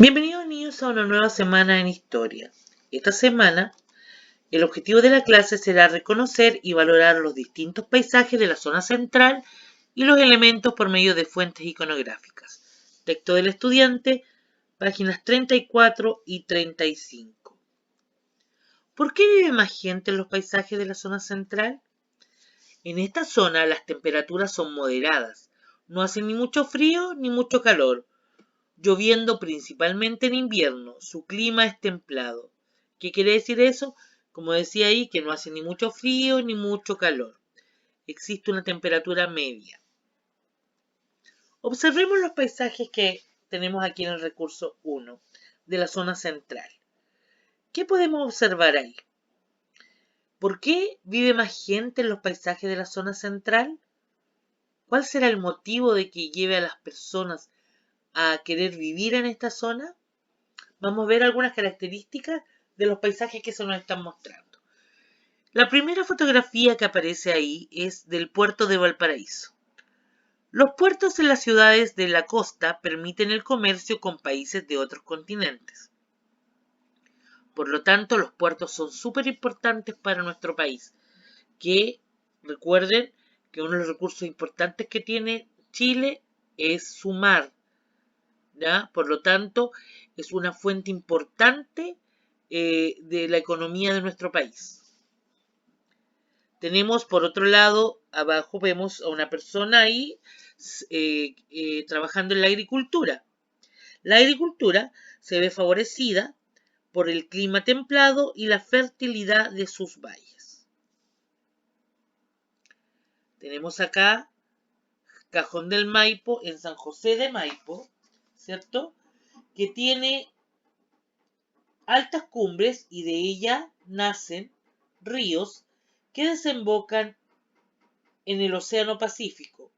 Bienvenidos niños a una nueva semana en historia. Esta semana, el objetivo de la clase será reconocer y valorar los distintos paisajes de la zona central y los elementos por medio de fuentes iconográficas. Texto del estudiante, páginas 34 y 35. ¿Por qué vive más gente en los paisajes de la zona central? En esta zona las temperaturas son moderadas, no hace ni mucho frío ni mucho calor, lloviendo principalmente en invierno. Su clima es templado. ¿Qué quiere decir eso? Como decía ahí, que no hace ni mucho frío ni mucho calor. Existe una temperatura media. Observemos los paisajes que tenemos aquí en el recurso 1 de la zona central. ¿Qué podemos observar ahí? ¿Por qué vive más gente en los paisajes de la zona central? ¿Cuál será el motivo de que lleve a las personas a querer vivir en esta zona? Vamos a ver algunas características de los paisajes que se nos están mostrando. La primera fotografía que aparece ahí es del puerto de Valparaíso. Los puertos en las ciudades de la costa permiten el comercio con países de otros continentes. Por lo tanto, los puertos son súper importantes para nuestro país, que recuerden que uno de los recursos importantes que tiene Chile es su mar, ¿ya? Por lo tanto, es una fuente importante de la economía de nuestro país. Tenemos, por otro lado, abajo vemos a una persona ahí trabajando en la agricultura. La agricultura se ve favorecida por el clima templado y la fertilidad de sus valles. Tenemos acá Cajón del Maipo en San José de Maipo, ¿cierto? Que tiene altas cumbres y de ella nacen ríos que desembocan en el Océano Pacífico.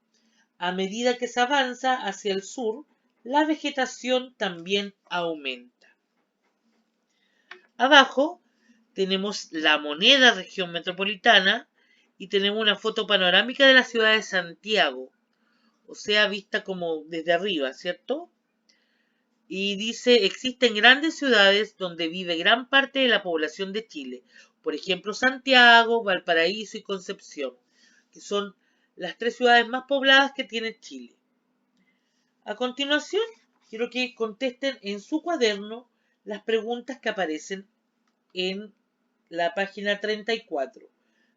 A medida que se avanza hacia el sur, la vegetación también aumenta. Abajo tenemos La Moneda, región metropolitana, y tenemos una foto panorámica de la ciudad de Santiago, o sea, vista como desde arriba, ¿cierto? Y dice, existen grandes ciudades donde vive gran parte de la población de Chile, por ejemplo Santiago, Valparaíso y Concepción, que son las tres ciudades más pobladas que tiene Chile. A continuación, quiero que contesten en su cuaderno las preguntas que aparecen en la página 34.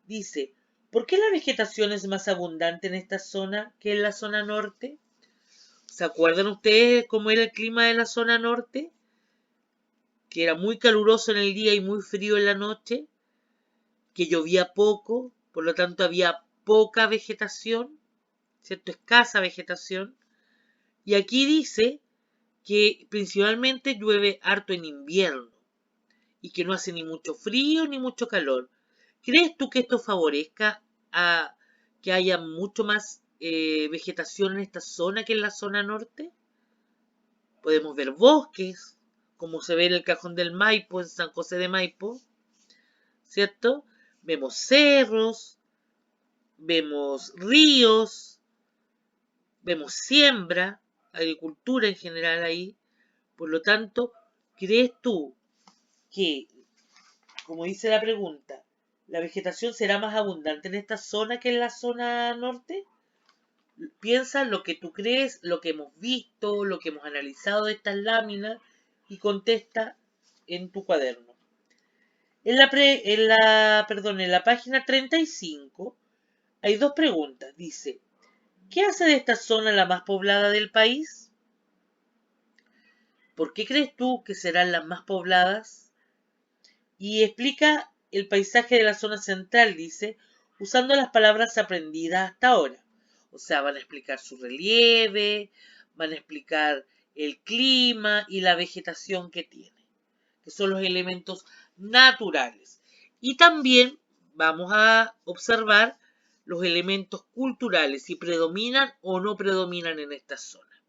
Dice, ¿por qué la vegetación es más abundante en esta zona que en la zona norte? ¿Se acuerdan ustedes cómo era el clima de la zona norte? Que era muy caluroso en el día y muy frío en la noche, que llovía poco, por lo tanto había poca vegetación, ¿cierto? Escasa vegetación. Y aquí dice que principalmente llueve harto en invierno y que no hace ni mucho frío ni mucho calor. ¿Crees tú que esto favorezca a que haya mucho más vegetación en esta zona que en la zona norte? Podemos ver bosques, como se ve en el Cajón del Maipo, en San José de Maipo, ¿cierto? Vemos cerros, vemos ríos, vemos siembra, agricultura en general ahí. Por lo tanto, ¿crees tú que, como dice la pregunta, la vegetación será más abundante en esta zona que en la zona norte? Piensa lo que tú crees, lo que hemos visto, lo que hemos analizado de estas láminas y contesta en tu cuaderno. En la página 35 hay dos preguntas. Dice, ¿qué hace de esta zona la más poblada del país? ¿Por qué crees tú que serán las más pobladas? Y explica el paisaje de la zona central, dice, usando las palabras aprendidas hasta ahora. O sea, van a explicar su relieve, van a explicar el clima y la vegetación que tiene, que son los elementos naturales. Y también vamos a observar los elementos culturales, si predominan o no predominan en esta zona.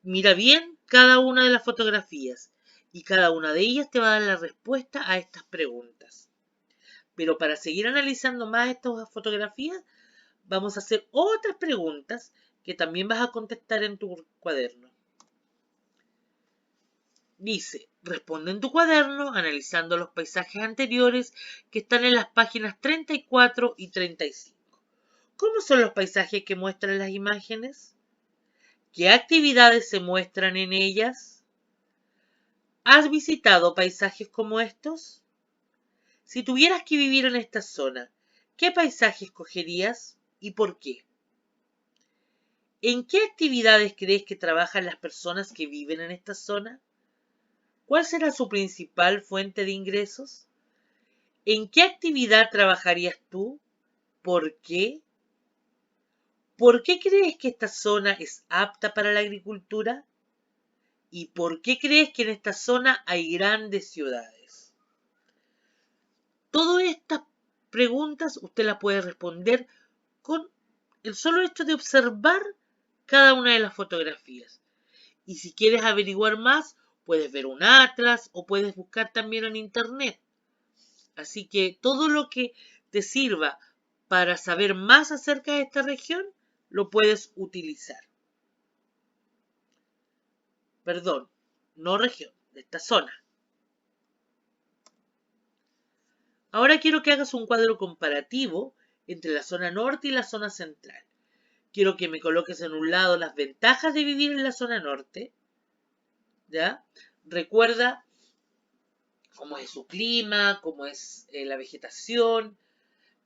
Mira bien cada una de las fotografías y cada una de ellas te va a dar la respuesta a estas preguntas. Pero para seguir analizando más estas fotografías, vamos a hacer otras preguntas que también vas a contestar en tu cuaderno. Dice, responde en tu cuaderno analizando los paisajes anteriores que están en las páginas 34 y 35. ¿Cómo son los paisajes que muestran las imágenes? ¿Qué actividades se muestran en ellas? ¿Has visitado paisajes como estos? Si tuvieras que vivir en esta zona, ¿qué paisaje escogerías y por qué? ¿En qué actividades crees que trabajan las personas que viven en esta zona? ¿Cuál será su principal fuente de ingresos? ¿En qué actividad trabajarías tú? ¿Por qué? ¿Por qué crees que esta zona es apta para la agricultura? ¿Y por qué crees que en esta zona hay grandes ciudades? Todas estas preguntas usted las puede responder con el solo hecho de observar cada una de las fotografías. Y si quieres averiguar más, puedes ver un atlas o puedes buscar también en internet. Así que todo lo que te sirva para saber más acerca de esta región, lo puedes utilizar. Perdón, no región, de esta zona. Ahora quiero que hagas un cuadro comparativo entre la zona norte y la zona central. Quiero que me coloques en un lado las ventajas de vivir en la zona norte, ¿ya? Recuerda cómo es su clima, cómo es la vegetación,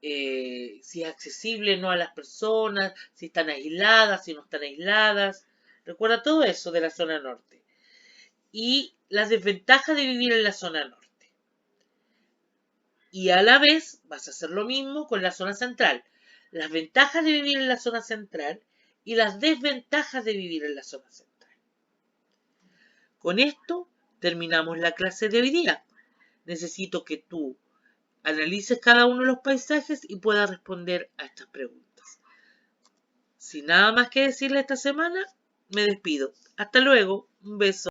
si es accesible o no a las personas, si están aisladas, si no están aisladas. Recuerda todo eso de la zona norte. Y las desventajas de vivir en la zona norte. Y a la vez vas a hacer lo mismo con la zona central. Las ventajas de vivir en la zona central y las desventajas de vivir en la zona central. Con esto terminamos la clase de hoy día. Necesito que tú analices cada uno de los paisajes y puedas responder a estas preguntas. Sin nada más que decirle esta semana, me despido. Hasta luego. Un beso.